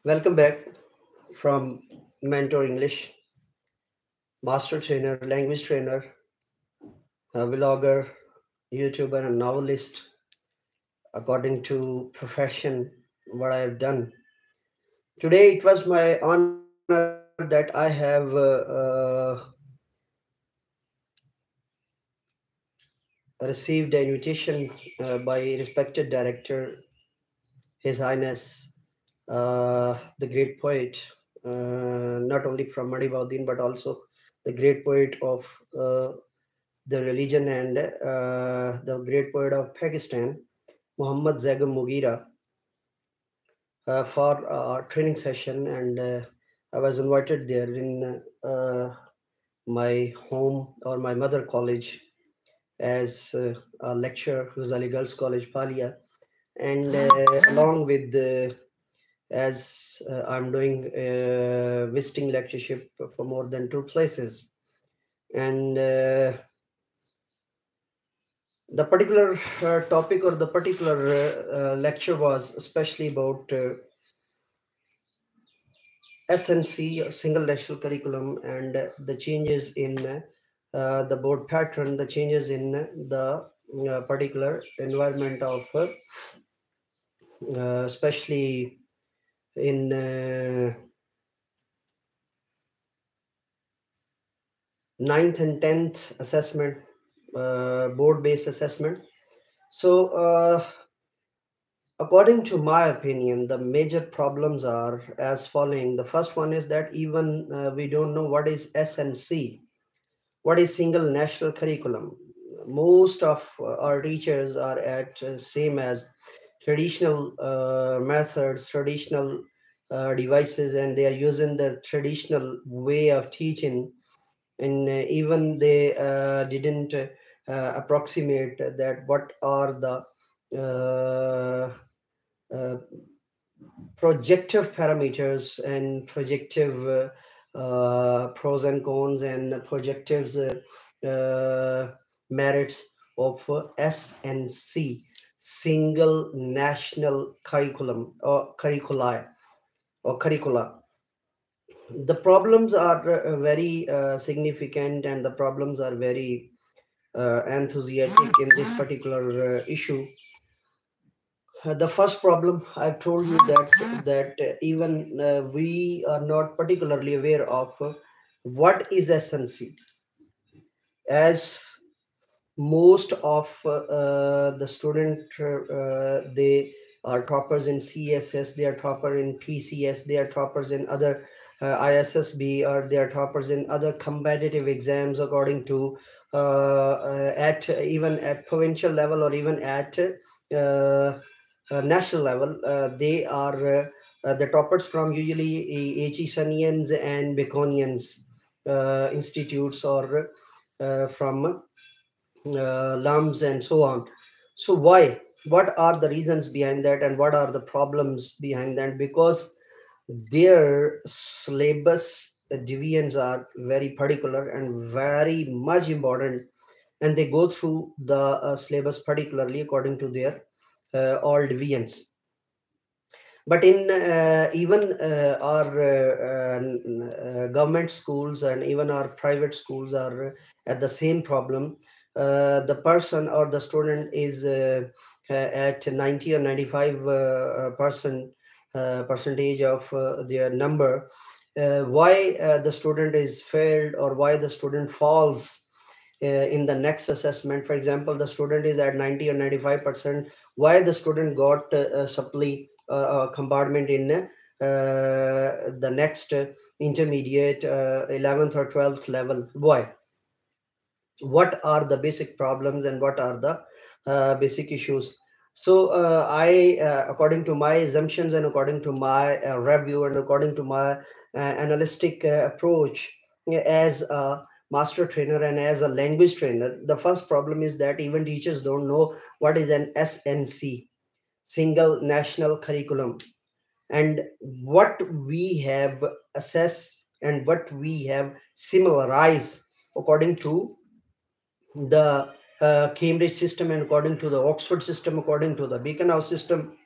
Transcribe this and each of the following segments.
Welcome back from Mentor English, master trainer, language trainer, vlogger, YouTuber, and novelist. According to profession, what I have done today, it was my honor that I have received an invitation by respected director, His Highness, the great poet, not only from Madhibauddin but also the great poet of the religion and the great poet of Pakistan, Muhammad Zagam Mugira, for a training session, and I was invited there in my home or my mother college as a lecturer, Ghazali Girls College, Palia, and along with as I'm doing visiting lectureship for more than 2 places, and the particular topic or the particular lecture was especially about SNC or single national curriculum and the changes in the board pattern, the changes in the particular environment of especially in ninth and 10th assessment, board-based assessment. So according to my opinion, the major problems are as following. The first one is that even we don't know what is SNC, what is single national curriculum. Most of our teachers are at same as traditional methods, traditional devices, and they are using the traditional way of teaching. And even they didn't approximate that what are the uh, projective parameters and projective pros and cons and projectives merits of SNC, single national curriculum or curricula. The problems are very significant, and the problems are very enthusiastic in this particular issue. The first problem I've told you that even we are not particularly aware of what is SNC, as most of the student they are toppers in CSS, they are topper in PCS, they are toppers in other ISSB, or they are toppers in other competitive exams according to at even at provincial level or even at national level. They are the toppers from usually Hsonians and Baconians institutes, or from LUMs and so on. So why? What are the reasons behind that, and what are the problems behind that? Because their syllabus deviants are very particular and very much important, and they go through the syllabus particularly according to their all deviants. But in even our government schools and even our private schools are at the same problem. The person or the student is at 90 or 95 percentage of their number. Why the student is failed, or why the student falls in the next assessment? For example, the student is at 90 or 95%. Why the student got supply compartment in the next intermediate 11th or 12th level? Why? What are the basic problems and what are the basic issues? So I according to my assumptions and according to my review and according to my analytic approach as a master trainer and as a language trainer, the first problem is that even teachers don't know what is an SNC, single national curriculum, and what we have assessed and what we have similarized according to the Cambridge system and according to the Oxford system, according to the Beacon House system.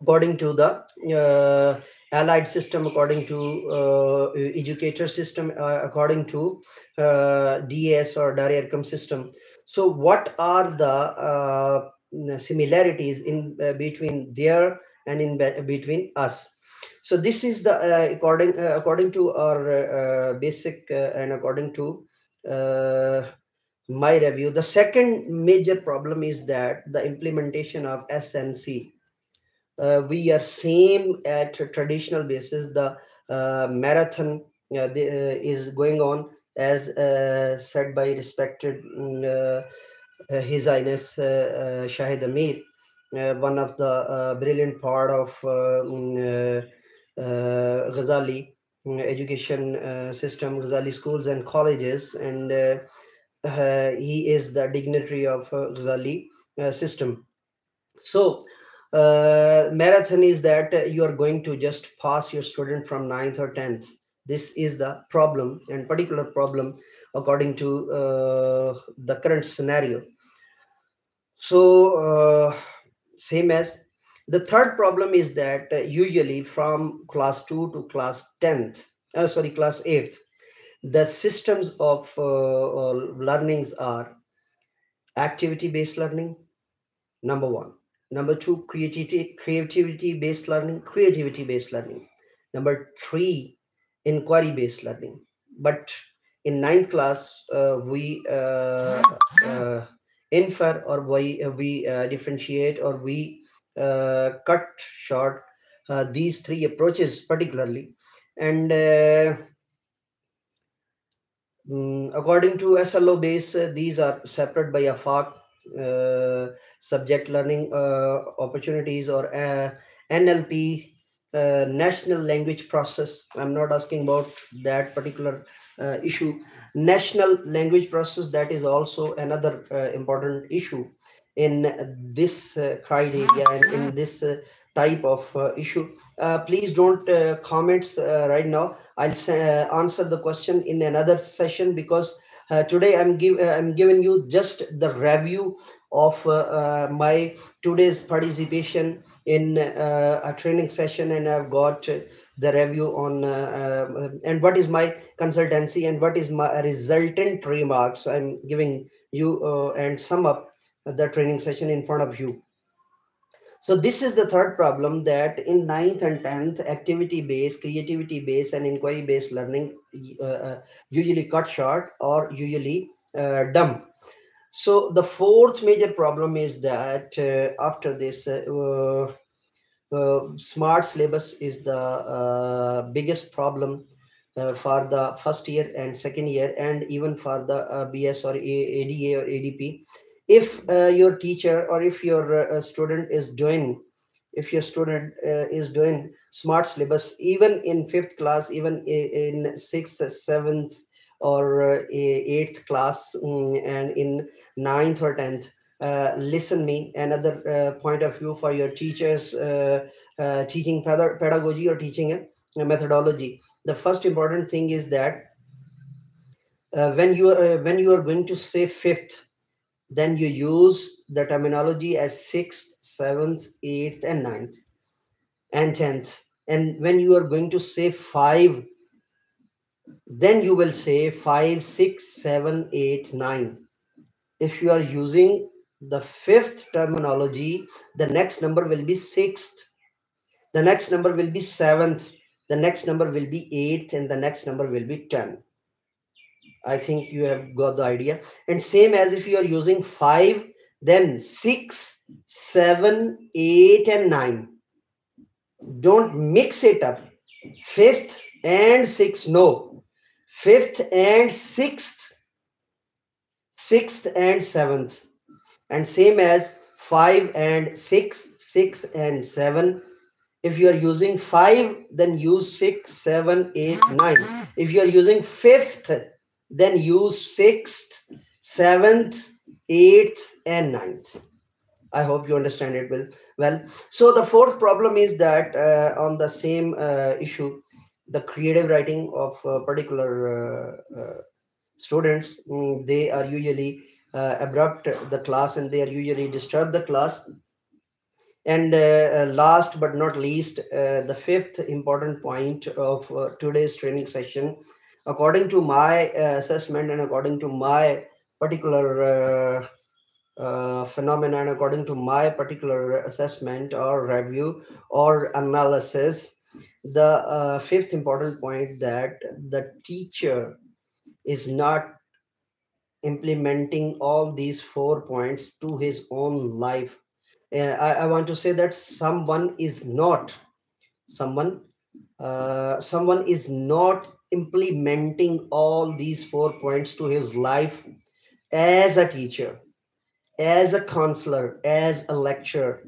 according to the allied system, according to educator system, according to DAS or Darayarkam system. So what are the similarities in between there and in between us? So this is the according to our basic and according to my review. The second major problem is that the implementation of SNC. We are same at traditional basis. The marathon is going on as said by respected His Highness Shahid Amir, one of the brilliant part of Ghazali education system, Ghazali schools and colleges, and he is the dignitary of Ghazali system. So marathon is that you are going to just pass your student from 9th or 10th. This is the problem and particular problem according to the current scenario. So same as the third problem is that usually from class 2 to class 10th, class 8th, the systems of learnings are activity based learning, number one. Number two, creativity based learning. Number three, inquiry based learning. But in ninth class, we infer, or we differentiate, or we cut short these three approaches particularly. And according to SLO base, these are separate by a FAQ, subject learning opportunities, or NLP, national language process. I'm not asking about that particular issue. National language process, that is also another important issue in this criteria and in this type of issue. Please don't comments right now. I'll answer the question in another session, because today I'm giving you just the review of my today's participation in a training session, and I've got the review on and what is my consultancy and what is my resultant remarks I'm giving you, and sum up the training session in front of you. So this is the third problem, that in 9th and 10th, activity-based, creativity-based, and inquiry-based learning usually cut short or usually dumb. So the fourth major problem is that after this, smart syllabus is the biggest problem for the first year and second year, and even for the BS or ADA or ADP. If your teacher, or if your student is doing, smart syllabus, even in 5th class, even in 6th, 7th, or 8th class, and in 9th or 10th, listen me, another point of view for your teachers teaching pedagogy or teaching methodology. The first important thing is that when you are going to say 5th, then you use the terminology as 6th, 7th, 8th, and 9th, and 10th. And when you are going to say 5, then you will say 5, 6, 7, 8, 9. If you are using the 5th terminology, the next number will be 6th, the next number will be 7th, the next number will be 8th, and the next number will be 10. I think you have got the idea. And same as if you are using 5, then 6, 7, 8, and 9. Don't mix it up. 5th and 6th, no. 5th and 6th, 6th and 7th. And same as 5 and 6, 6 and 7. If you are using 5, then use 6, 7, 8, 9. If you are using 5th, then use 6th, 7th, 8th, and 9th. I hope you understand it well. So the fourth problem is that on the same issue, the creative writing of particular students, they are usually abrupt the class, and they are usually disturb the class. And last but not least, the fifth important point of today's training session, according to my assessment and according to my particular phenomenon, according to my particular assessment or review or analysis, the fifth important point, that the teacher is not implementing all these 4 points to his own life. I want to say that someone someone is not implementing all these 4 points to his life as a teacher, as a counselor, as a lecturer.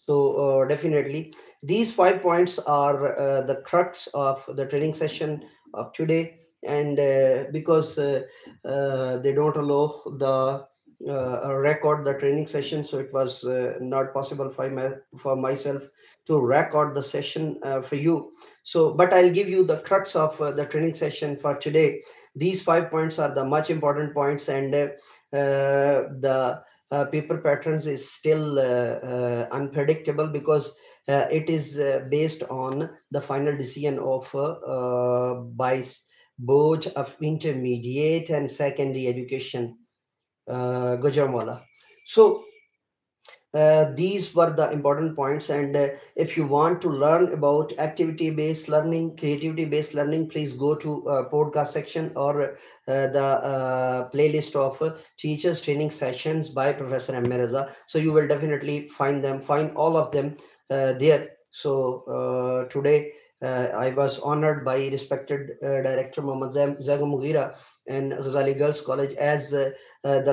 So definitely, these 5 points are the crux of the training session of today. And because they don't allow the record the training session, so it was not possible for myself to record the session for you. So, but I'll give you the crux of the training session for today. These 5 points are the much important points, and the paper patterns is still unpredictable, because it is based on the final decision of board of intermediate and secondary education, Gujranwala. So these were the important points. And if you want to learn about activity based learning, creativity based learning, please go to podcast section or the playlist of teachers training sessions by Professor MA Raza. So you will definitely find all of them there. So today I was honored by respected director Muhammad Zaga and Ghazali Girls College, as the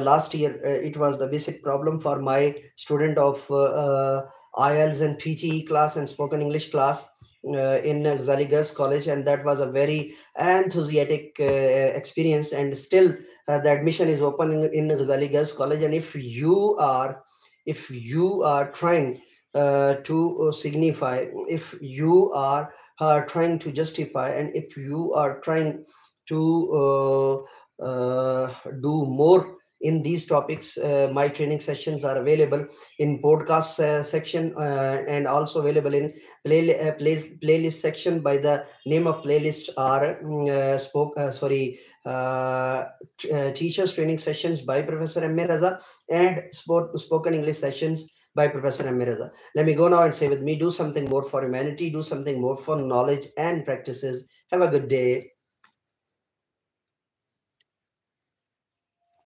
last year it was the basic problem for my student of IELTS and PTE class and spoken English class in Ghazali Girls College, and that was a very enthusiastic experience. And still, the admission is open in Ghazali Girls College. And if you are trying to signify, if you are trying to justify, and if you are trying to do more in these topics, my training sessions are available in podcast section, and also available in playlist section. By the name of playlist are teachers training sessions by Professor MA Raza, and spoken English sessions by Professor MA Raza. Let me go now and say with me: do something more for humanity, do something more for knowledge and practices. Have a good day.